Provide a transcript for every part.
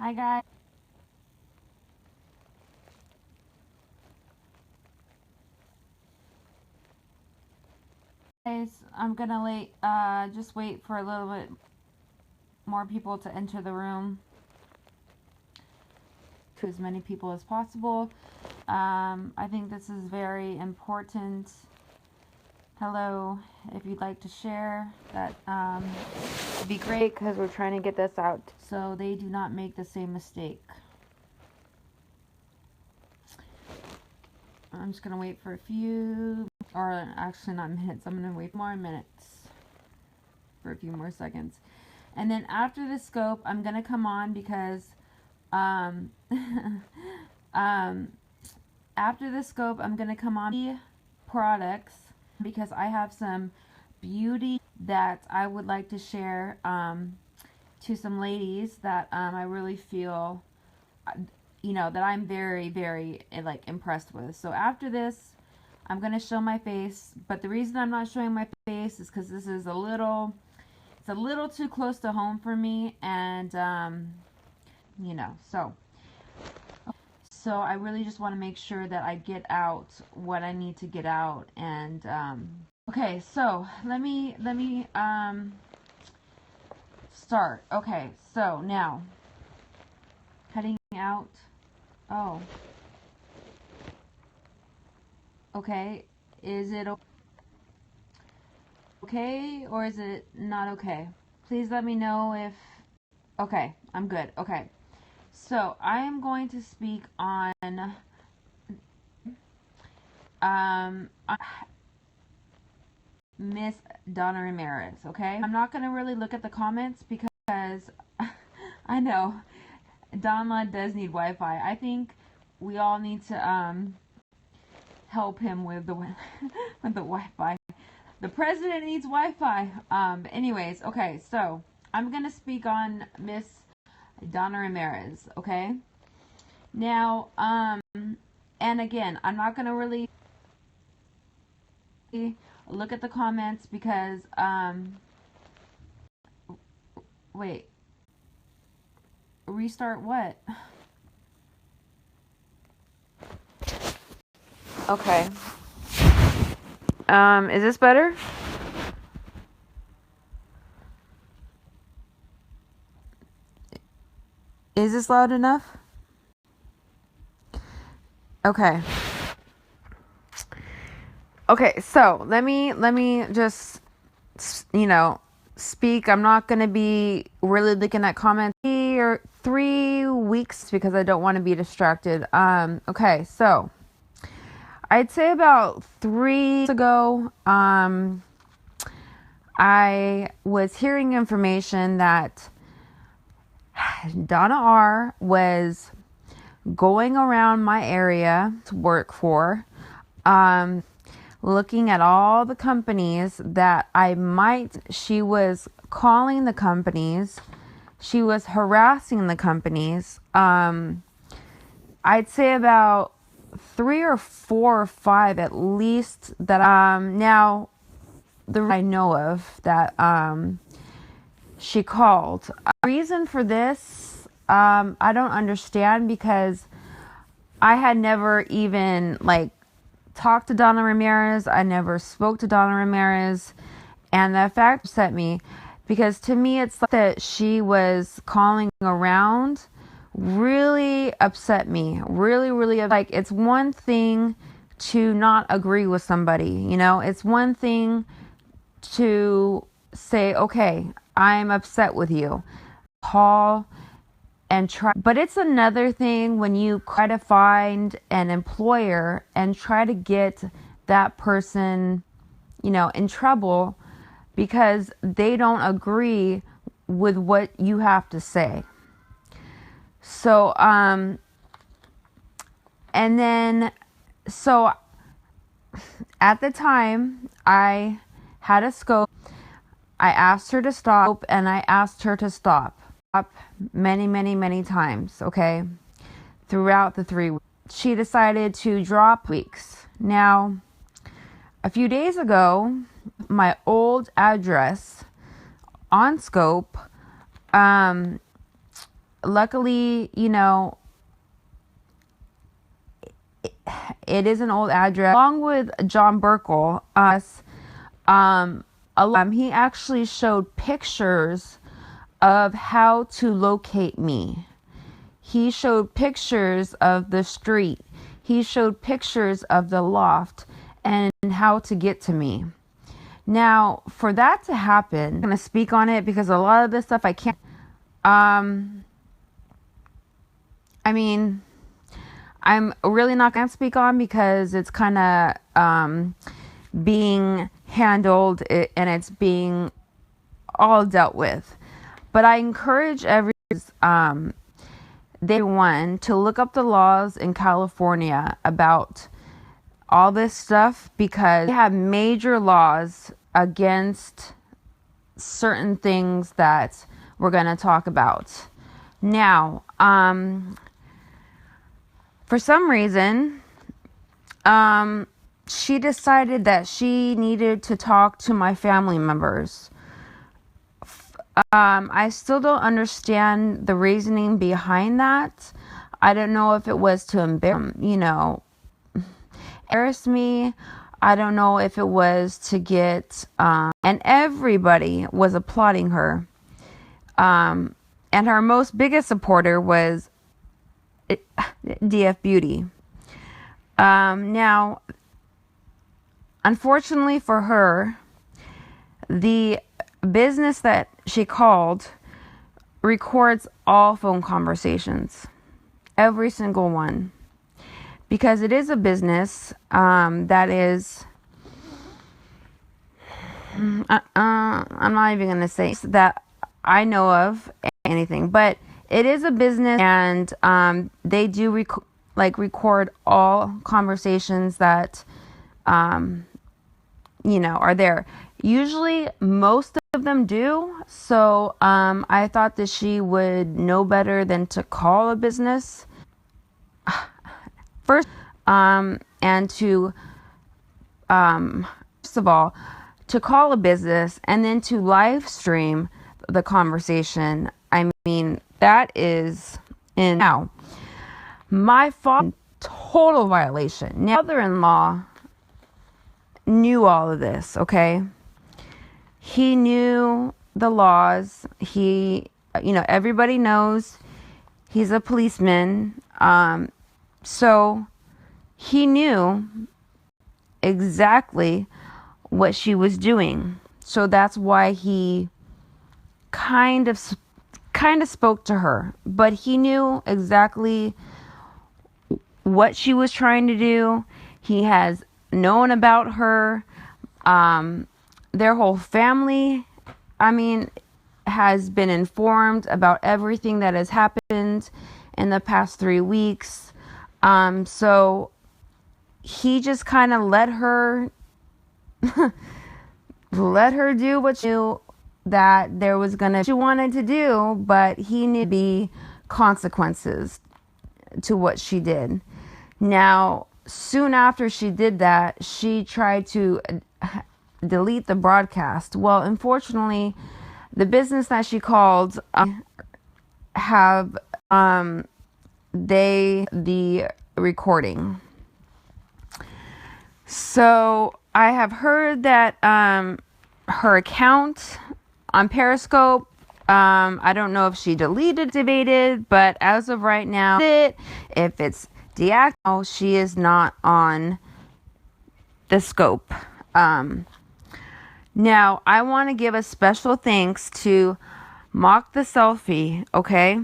Hi guys. I'm gonna just wait for a little bit more people to enter the room, to as many people as possible. I think this is very important. Hello, if you'd like to share, that would be great because we're trying to get this out so they do not make the same mistake. I'm just gonna wait for a few, or actually not minutes. I'm gonna wait more minutes for a few more seconds. And then after the scope, I'm going to come on because um, after the scope, I'm going to come on the products because I have some beauty that I would like to share to some ladies that I really feel, that I'm very, very impressed with. So after this, I'm going to show my face. But the reason I'm not showing my face is because this is it's a little too close to home for me, and so I really just want to make sure that I get out what I need to get out. And okay, so let me start. Okay, so now cutting out. Oh, okay. Is it okay or is it not okay? Please let me know if. Okay, I'm good. Okay. So I am going to speak on um, Miss Donna Ramirez. Okay, I'm not gonna really look at the comments because I know Donna does need Wi-Fi. I think we all need to help him with the with the Wi-Fi. The president needs Wi-Fi. Anyways, okay, so I'm gonna speak on Miss Donna Ramirez. Okay. Now, and again, I'm not gonna really look at the comments because wait, restart what? Okay. Is this better? Is this loud enough? Okay. Okay, so let me just speak. I'm not gonna be really looking at comments or 3 weeks because I don't want to be distracted. Okay, so I'd say about 3 ago, I was hearing information that Donna R was going around my area to work for, looking at all the companies that she was calling the companies, she was harassing the companies. I'd say about 3 or 4 or 5 at least that now the I know of that she called. Reason for this, I don't understand because I had never even talked to Donna Ramirez. I never spoke to Donna Ramirez, and the fact upset me because to me it's like that she was calling around really upset me. Really, really, it's one thing to not agree with somebody, it's one thing to say, okay, I'm upset with you, call and try, but it's another thing when you try to find an employer and try to get that person, in trouble because they don't agree with what you have to say. So, and then, so at the time I had a scope. I asked her to stop and I asked her to stop many, many, many times, okay, throughout the 3 weeks. She decided to drop weeks. Now, a few days ago, my old address on Scope, luckily, it is an old address. Along with John Burkle, he actually showed pictures of how to locate me. He showed pictures of the street. He showed pictures of the loft and how to get to me. Now, for that to happen, I'm going to speak on it because a lot of this stuff I can't. I'm really not going to speak on because it's kind of being handled and it's being all dealt with. But I encourage everyone to look up the laws in California about all this stuff because they have major laws against certain things that we're going to talk about. Now, for some reason, she decided that she needed to talk to my family members. I still don't understand the reasoning behind that. I don't know if it was to embarrass me. I don't know if it was to get, and everybody was applauding her. And her biggest supporter was DF Beauty. Now, unfortunately for her, the business that she called records all phone conversations, every single one, because it is a business that is, I'm not even going to say that I know of anything, but it is a business, and they do record all conversations that are there. Usually most of them do. So I thought that she would know better than to call a business first, and to first of all to call a business and then to live stream the conversation. I mean, that is now my father, total violation. Now, mother-in-law knew all of this, okay? He knew the laws. Everybody knows he's a policeman. So he knew exactly what she was doing. So that's why he kind of spoke to her. But he knew exactly what she was trying to do. He has known about her. Their whole family, has been informed about everything that has happened in the past 3 weeks. So he just kind of let her do what she knew that she wanted to do, but he knew to be consequences to what she did. Now, soon after she did that, she tried to delete the broadcast. Well, unfortunately, the business that she called have the recording. So I have heard that her account on Periscope, I don't know if she deactivated, but as of right now, if it's deactivated, she is not on the scope. Now, I want to give a special thanks to Mock the Selfie, okay?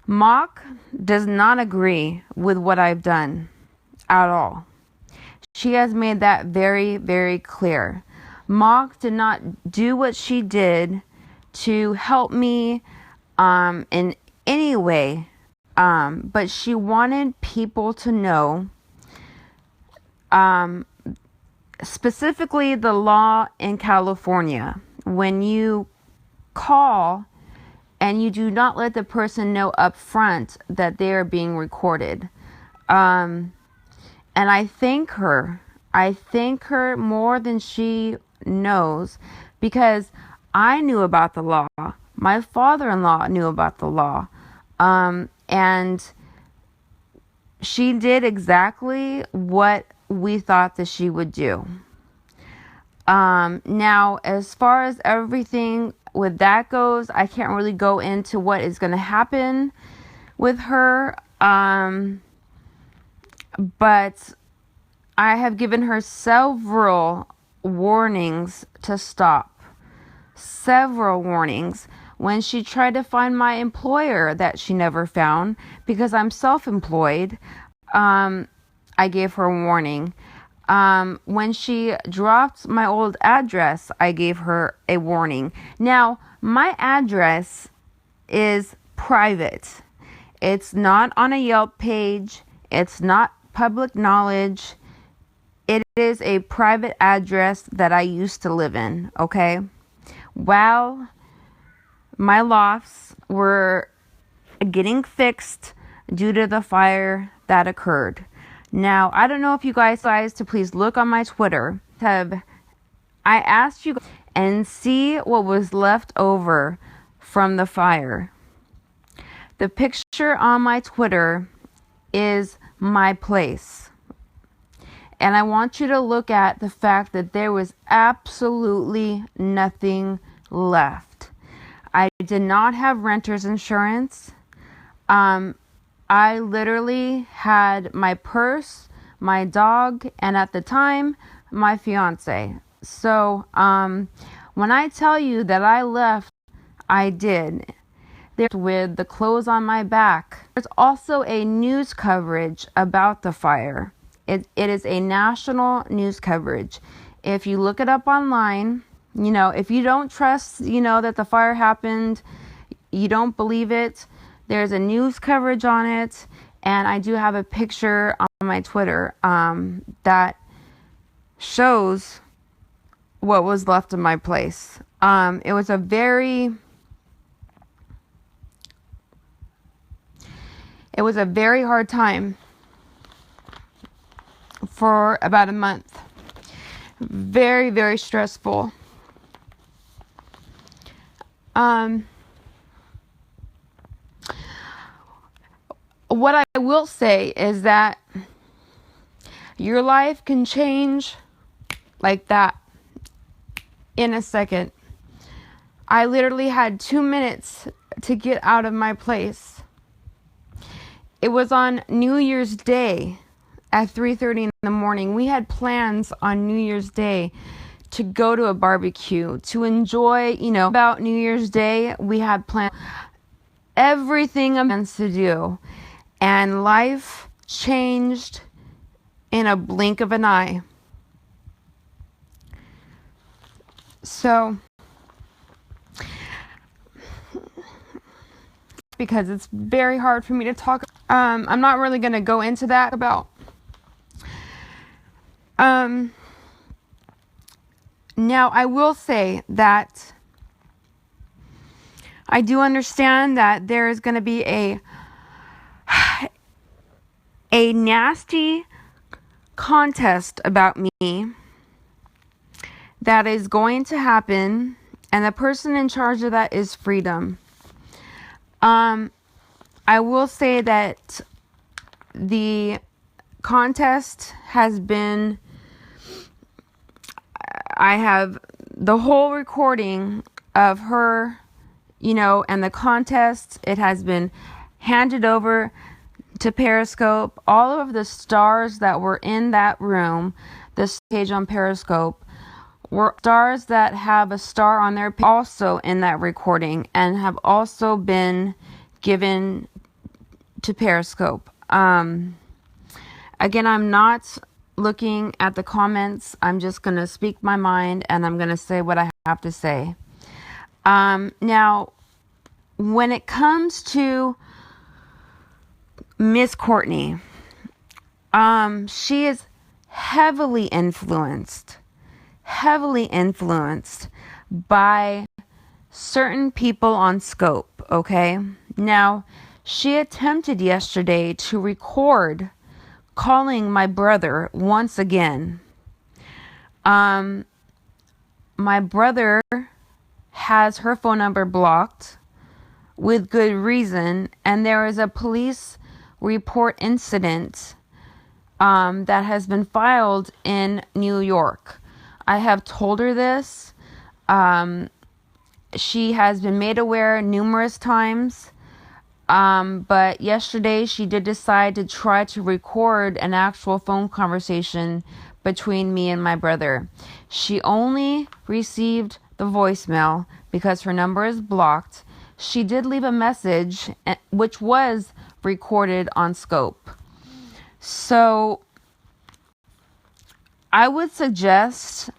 Mock does not agree with what I've done at all. She has made that very, very clear. Mock did not do what she did to help me in any way, but she wanted people to know specifically the law in California. When you call and you do not let the person know up front that they are being recorded. And I thank her. I thank her more than she knows, because I knew about the law My father-in-law knew about the law. And she did exactly what we thought that she would do. Now, as far as everything with that goes, I can't really go into what is going to happen with her. But I have given her several warnings to stop. Several warnings. When she tried to find my employer that she never found because I'm self-employed, I gave her a warning. When she dropped my old address, I gave her a warning. Now, my address is private. It's not on a Yelp page. It's not public knowledge. It is a private address that I used to live in, okay? While my lofts were getting fixed due to the fire that occurred. Now, I don't know if you guys to please look on my Twitter. I asked you and see what was left over from the fire. The picture on my Twitter is my place. And I want you to look at the fact that there was absolutely nothing left. I did not have renter's insurance. I literally had my purse, my dog, and at the time, my fiance. So, when I tell you that I left, I did. There's with the clothes on my back. There's also a news coverage about the fire. It is a national news coverage. If you look it up online, if you don't trust, that the fire happened, you don't believe it, there's a news coverage on it, and I do have a picture on my Twitter that shows what was left of my place. It was a very hard time for about a month. Very, very stressful. What I will say is that your life can change like that in a second. I literally had 2 minutes to get out of my place. It was on New Year's Day at 3:30 in the morning. We had plans on New Year's Day to go to a barbecue, to enjoy, about New Year's Day. We had planned everything to do. And life changed in a blink of an eye. So, because it's very hard for me to talk. I'm not really going to go into that about. Now, I will say that I do understand that there is going to be a nasty contest about me that is going to happen, and the person in charge of that is Freedom. I will say that the contest has been, I have the whole recording of her, and the contest. It has been handed over to Periscope. All of the stars that were in that room, the stage on Periscope, were stars that have a star on their page also in that recording and have also been given to Periscope. Again, I'm not looking at the comments. I'm just going to speak my mind and I'm going to say what I have to say. Now, when it comes to Miss Courtney, she is heavily influenced by certain people on Scope, okay? Now, she attempted yesterday to record calling my brother once again. My brother has her phone number blocked with good reason, and there is a police report incident that has been filed in New York. I have told her this. She has been made aware numerous times. But yesterday she did decide to try to record an actual phone conversation between me and my brother. She only received the voicemail because her number is blocked. She did leave a message, which was recorded on scope. So I would suggest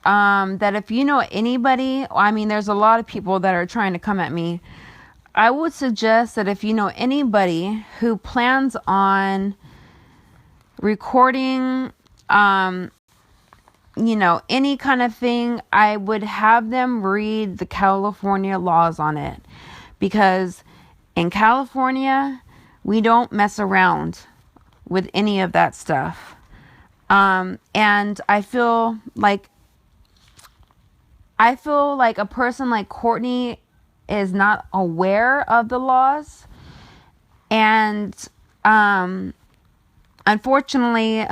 that if you know anybody, I mean, there's a lot of people that are trying to come at me. I would suggest that if you know anybody who plans on recording, any kind of thing, I would have them read the California laws on it. Because in California, we don't mess around with any of that stuff. And I feel like a person like Courtney is not aware of the laws. And unfortunately,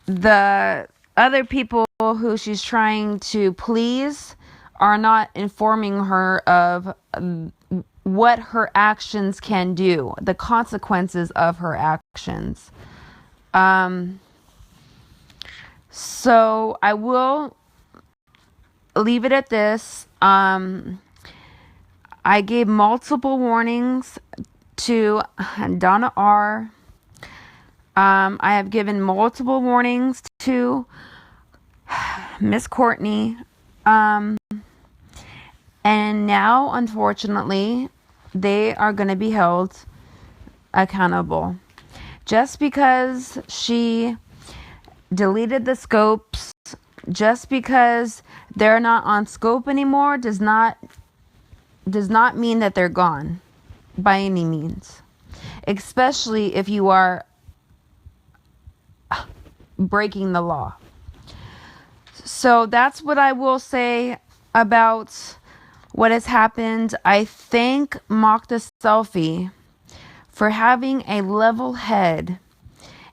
the other people who she's trying to please are not informing her of what her actions can do, the consequences of her actions. So I will leave it at this. I gave multiple warnings to Donna R. I have given multiple warnings to Miss Courtney. And now, unfortunately, they are going to be held accountable. Just because she deleted the scopes, just because they're not on scope anymore, does not mean that they're gone by any means. Especially if you are breaking the law. So that's what I will say about what has happened. I thank Mock the Selfie for having a level head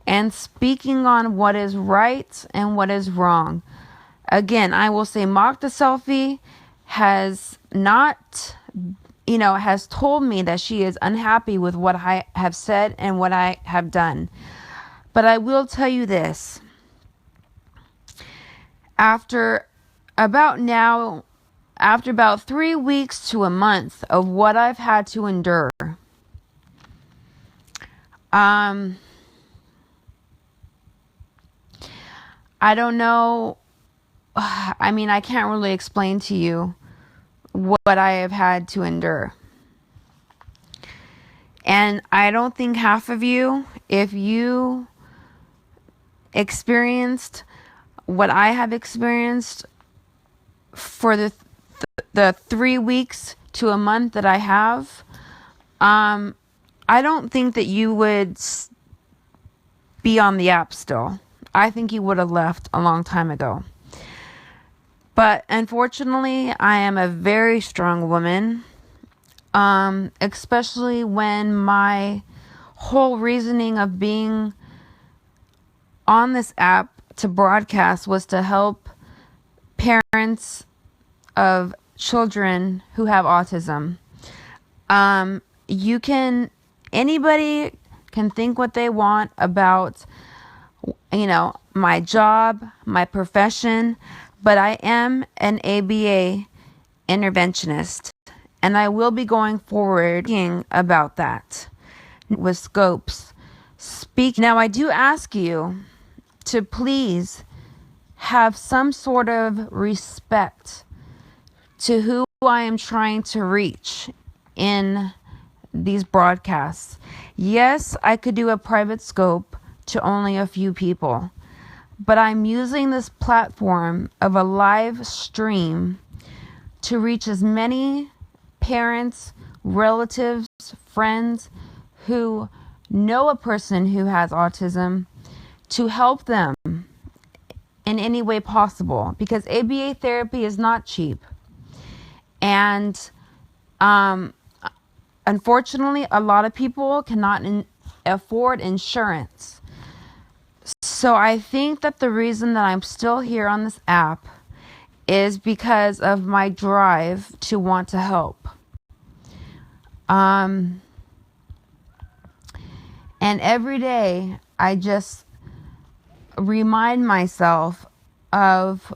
and speaking on what is right and what is wrong. Again, I will say Mock the Selfie has not, has told me that she is unhappy with what I have said and what I have done. But I will tell you this. After about 3 weeks to a month of what I've had to endure, I don't know. I mean, I can't really explain to you what I have had to endure. And I don't think half of you, if you experienced what I have experienced for the 3 weeks to a month that I have, I don't think that you would be on the app still. I think you would have left a long time ago. But unfortunately, I am a very strong woman, especially when my whole reasoning of being on this app to broadcast was to help parents of children who have autism. Anybody can think what they want about, my job, my profession, but I am an ABA interventionist, and I will be going forward speaking about that with scopes. Now, I do ask you to please have some sort of respect to who I am trying to reach in these broadcasts. Yes, I could do a private scope to only a few people, but I'm using this platform of a live stream to reach as many parents, relatives, friends who know a person who has autism, to help them in any way possible, because ABA therapy is not cheap. And um, unfortunately, a lot of people cannot afford insurance. So I think that the reason that I'm still here on this app is because of my drive to want to help. And every day I just remind myself of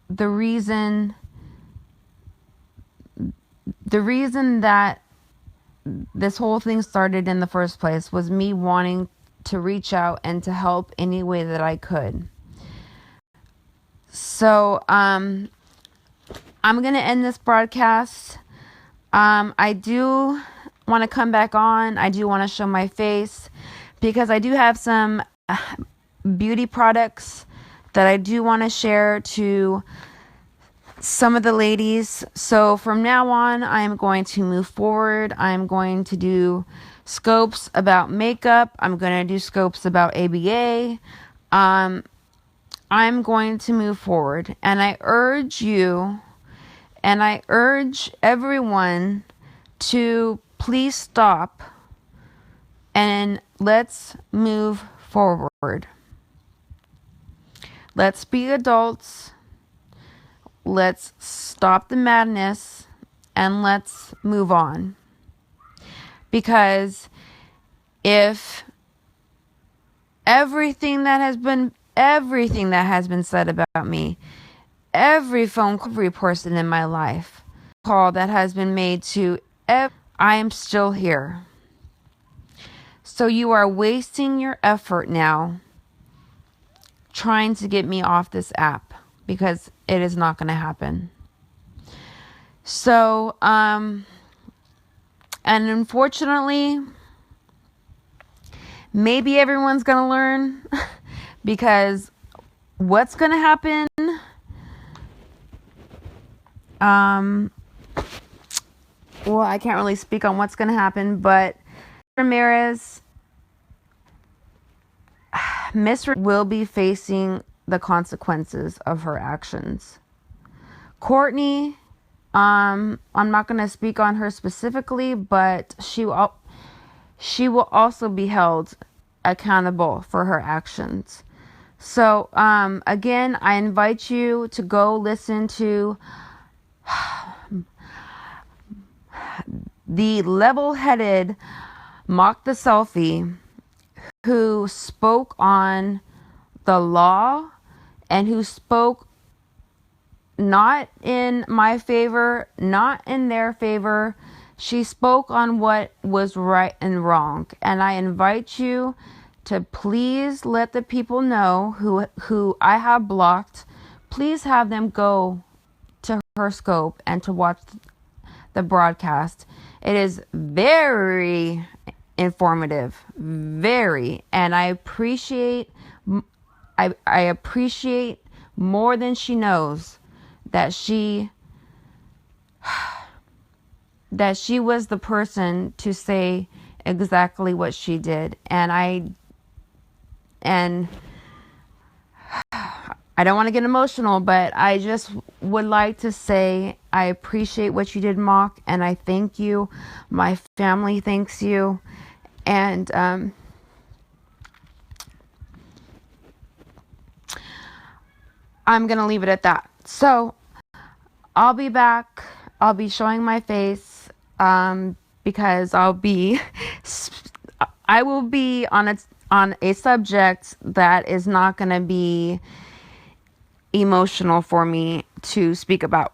the reason that this whole thing started in the first place was me wanting to reach out and to help any way that I could. So, I'm going to end this broadcast. I do want to come back on. I do want to show my face because I do have some beauty products that I do want to share to some of the ladies. So from now on, I'm going to move forward. I'm going to do scopes about makeup. I'm going to do scopes about ABA. I'm going to move forward. And I urge you, and I urge everyone to please stop and let's move forward. Let's be adults. Let's stop the madness and let's move on. Because if everything that has been said about me, every phone call, every person in my life, call that has been made to, I am still here. So you are wasting your effort now trying to get me off this app because it is not going to happen. So, and unfortunately, maybe everyone's going to learn because what's going to happen, well, I can't really speak on what's going to happen, but Ramirez, Miss will be facing the consequences of her actions. Courtney, I'm not going to speak on her specifically, but she will also be held accountable for her actions. So, again, I invite you to go listen to the level-headed Mock the Selfie, who spoke on the law and who spoke not in my favor, not in their favor. She spoke on what was right and wrong. And I invite you to please let the people know who I have blocked. Please have them go to her scope and to watch the broadcast. It is very informative, very, and I appreciate more than she knows that she was the person to say exactly what she did. And I don't want to get emotional, but I just would like to say I appreciate what you did, Mock, and I thank you. My family thanks you. And I'm going to leave it at that. So I'll be back. I'll be showing my face because I will be on a subject that is not going to be emotional for me to speak about.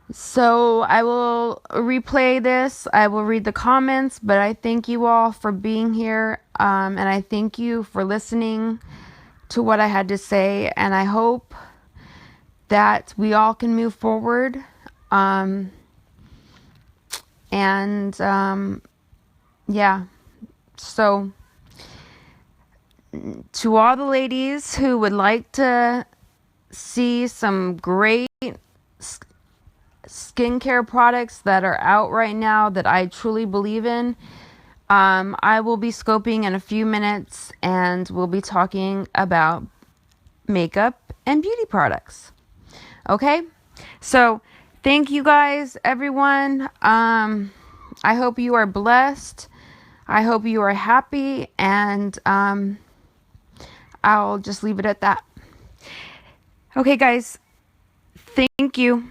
So I will replay this. I will read the comments, but I thank you all for being here. And I thank you for listening to what I had to say. And I hope that we all can move forward. Yeah. So to all the ladies who would like to see some great skincare products that are out right now that I truly believe in, I will be scoping in a few minutes and we'll be talking about makeup and beauty products. Okay? So thank you guys, everyone. I hope you are blessed. I hope you are happy, and I'll just leave it at that. Okay, guys, thank you.